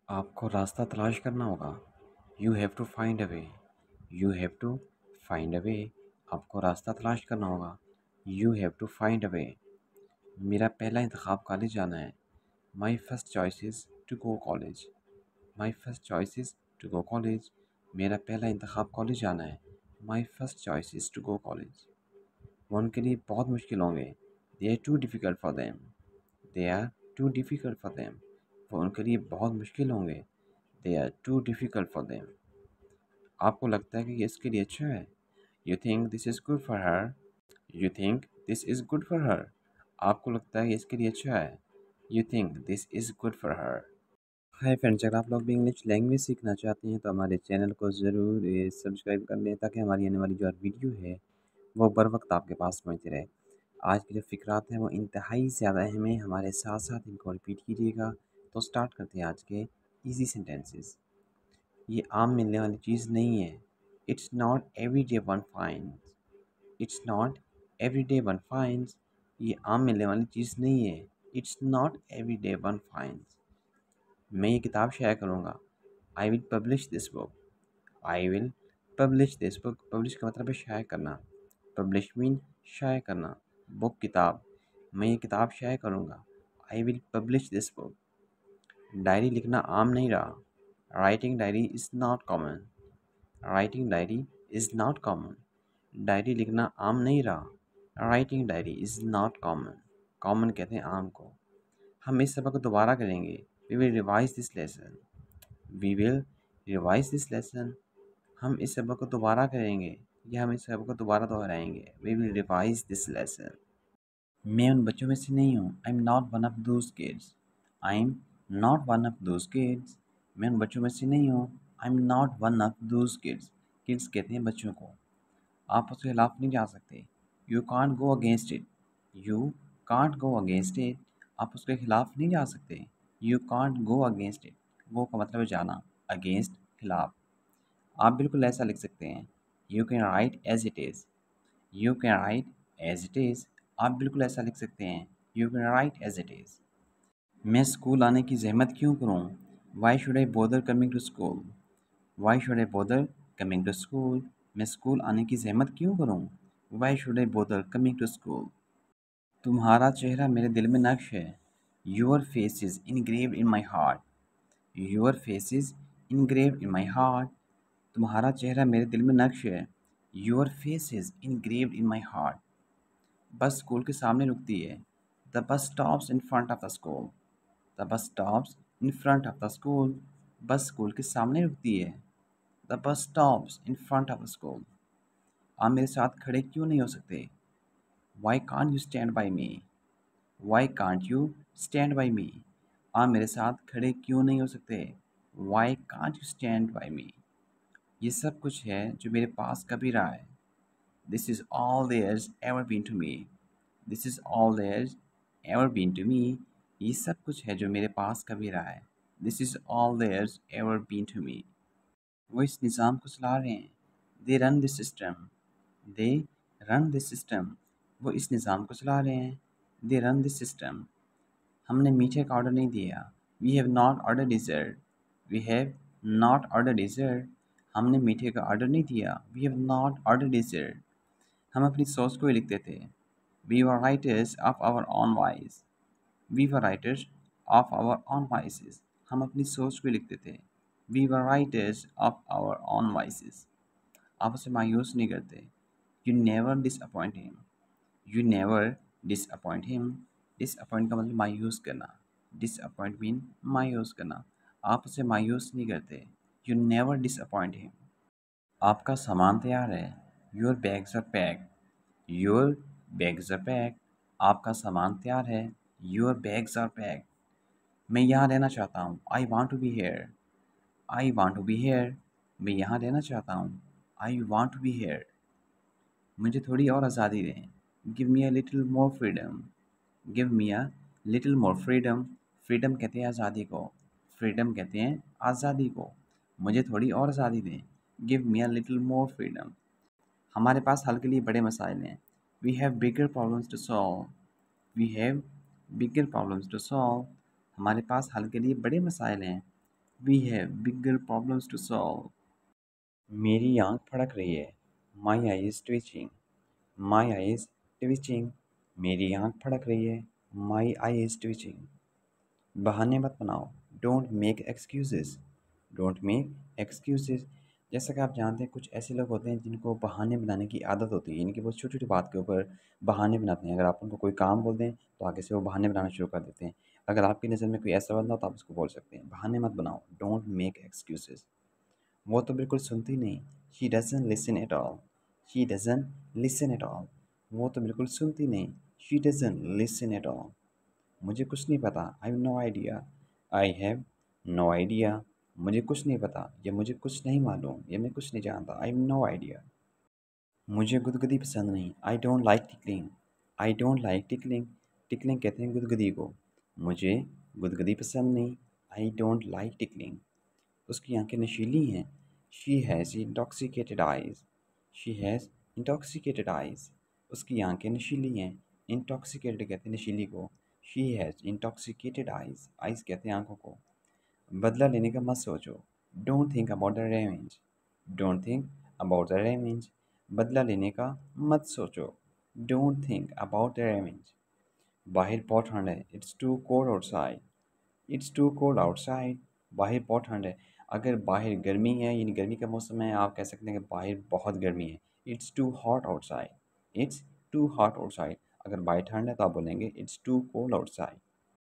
आपको रास्ता तलाश करना होगा। You have to find a way. You have to find a way. आपको रास्ता तलाश करना होगा। You have to find a way. मेरा पहला इंतखाब कॉलेज जाना है। My first choice is to go college. My first choice is to go college. मेरा पहला इंतखाब कॉलेज जाना है। My first choice is to go college. वो उनके लिए बहुत मुश्किल होंगे। They are too difficult for them. They are too difficult for them. वो उनके लिए बहुत मुश्किल होंगे। They are too difficult for them. आपको लगता है कि ये इसके लिए अच्छा है। You think this is good for her. You think this is good for her. आपको लगता है ये इसके लिए अच्छा है। You think this is good for her. Hi friends, अगर आप लोग भी इंग्लिश लैंग्वेज सीखना चाहते हैं तो हमारे चैनल को ज़रूर सब्सक्राइब कर लें, ताकि हमारी आने वाली जो वीडियो है वो बर वक्त आपके पास पहुँचती रहे। आज के जो फ़िक्रात हैं वो इंतहाई ज़्यादा अहम हैं, हमारे साथ साथ इनको रिपीट कीजिएगा। तो स्टार्ट करते हैं आज के ईजी सेंटेंसेस। ये आम मिलने वाली चीज़ नहीं है। It's not everyday one finds. It's not everyday one finds. ये आम मिलने वाली चीज़ नहीं है। It's not everyday one finds. मैं ये किताब शाया करूँगा। I will publish this book. I will publish this book. Publish का मतलब है शाया करना। पब्लिश मीन शाया करना। बुक किताब। मैं ये किताब शाया करूँगा। I will publish this book. Diary लिखना आम नहीं रहा। Writing diary is not common. Writing diary is not common. Diary लिखना आम नहीं रहा। Writing diary is not common. Common कहते हैं आम को। हम इस सबक को दोबारा करेंगे। We will revise this lesson. We will revise this lesson. हम इस सबक को दोबारा करेंगे या हम इस सबक को दोबारा दोहराएंगे। We will revise this lesson. मैं उन बच्चों में से नहीं हूँ। I am not one of those kids. I am not one of those kids. मैं उन बच्चों में से नहीं हूँ। I am not one of those kids. Kids कहते हैं बच्चों को। आप उसके खिलाफ नहीं जा सकते। You can't go against it. You can't go against it. आप उसके खिलाफ नहीं जा सकते। You can't go against it. Go का मतलब है जाना, अगेंस्ट खिलाफ। आप बिल्कुल ऐसा लिख सकते हैं। You can write as it is. You can write as it is. आप बिल्कुल ऐसा लिख सकते हैं। You can write as it is. मैं स्कूल आने की ज़हमत क्यों करूँ। Why should I bother coming to school. Why should I bother coming to school. मैं स्कूल आने की ज़हमत क्यों करूँ। Why should I bother coming to school. तुम्हारा चेहरा मेरे दिल में नक्श है। Your face is engraved in my heart. Your face is engraved in my heart. तुम्हारा चेहरा मेरे दिल में नक्श है। Your face is engraved in my heart. बस स्कूल के सामने रुकती है। The bus stops in front of the school. The bus stops in front of the school. बस स्कूल के सामने रुकती है। The bus stops in front of the school. आप मेरे साथ खड़े क्यों नहीं हो सकते। Why can't you stand by me. Why can't you stand by me. आप मेरे साथ खड़े क्यों नहीं हो सकते। Why can't you stand by me. ये सब कुछ है जो मेरे पास कभी रहा है। This is all there's ever been to me. This is all there's ever been to me. ये सब कुछ है जो मेरे पास कभी रहा है। This is all there's ever been to me. वो इस निज़ाम को चला रहे हैं। They run this system. They run this system. वो इस निज़ाम को चला रहे हैं। They run this system. हमने मीठे का ऑर्डर नहीं दिया। We have not order dessert. We have not order dessert. हमने मीठे का ऑर्डर नहीं दिया। We have not order dessert. हम अपनी सोच को ही लिखते थे। We were writers of our own voice. We were writers of our own voices. हम अपनी सोच को ही लिखते थे। We were writers of our own voices. आप उसे मायूस नहीं करते। You never disappoint him. You never disappoint him. Disappoint का मतलब मायूस करना। डिसअपॉइंट मीन मायूस करना। आप उसे मायूस नहीं करते। You never disappoint him. आपका सामान तैयार है। Your bags are pack. Your bags are pack. आपका सामान तैयार है। Your bags are pack. मैं यहाँ रहना चाहता हूँ। I want to be here. I want to be here. मैं यहाँ रहना चाहता हूँ। I want to be here. मुझे थोड़ी और आज़ादी दें। Give me a little more freedom. Give me a little more freedom. Freedom कहते हैं आज़ादी को। फ्रीडम कहते हैं आज़ादी को। मुझे थोड़ी और आज़ादी दें। Give me a little more freedom. हमारे पास हल के लिए बड़े मसाइल हैं। We have bigger problems to solve. We have bigger problems to solve. हमारे पास हल के लिए बड़े मसाइल हैं। We have bigger problems to solve. मेरी आँख फड़क रही है। My eye is twitching. My eye is twitching. मेरी आँख फड़क रही है। My eye is twitching. बहाने मत बनाओ। Don't make excuses. Don't make excuses. जैसा कि आप जानते हैं कुछ ऐसे लोग होते हैं जिनको बहाने बनाने की आदत होती है, इनकी बहुत छोटी छोटी बात के ऊपर बहाने बनाते हैं। अगर आप उनको कोई काम बोल दें तो आगे से वो बहाने बनाना शुरू कर देते हैं। अगर आपकी नज़र में कोई ऐसा बंदा हो तो आप उसको बोल सकते हैं बहाने मत बनाओ, डोंट मेक एक्सक्यूजेस। वो तो बिल्कुल सुनती नहीं। She doesn't listen at all. She doesn't listen at all. वो तो बिल्कुल सुनती नहीं। She doesn't listen at all. मुझे कुछ नहीं पता। I have no idea. I have no idea. मुझे कुछ नहीं पता या मुझे कुछ नहीं मालूम या मैं कुछ नहीं जानता। I have no idea. मुझे गुदगुदी पसंद नहीं। I don't like tickling. I don't like tickling. Tickling कहते हैं गुदगुदी को। मुझे गुदगुदी पसंद नहीं। I don't like tickling. उसकी आंखें नशीली हैं। She has intoxicated eyes. She has intoxicated eyes. उसकी आंखें नशीली हैं। इंटॉक्सिकेटेड कहते हैं नशीली को। She has intoxicated eyes. Eyes कहते हैं आंखों को। बदला लेने का मत सोचो। Don't think about the revenge. Don't think about the revenge. बदला लेने का मत सोचो। Don't think about the revenge. बाहर बहुत ठंड है। It's too cold outside. It's too cold outside. बाहर बहुत ठंड है। अगर बाहर गर्मी है यानी गर्मी का मौसम है, आप कह सकते हैं कि बाहर बहुत गर्मी है। It's too hot outside. It's too hot outside. अगर बाहर ठंड है तो आप बोलेंगे इट्स टू कोल्ड आउटसाइड।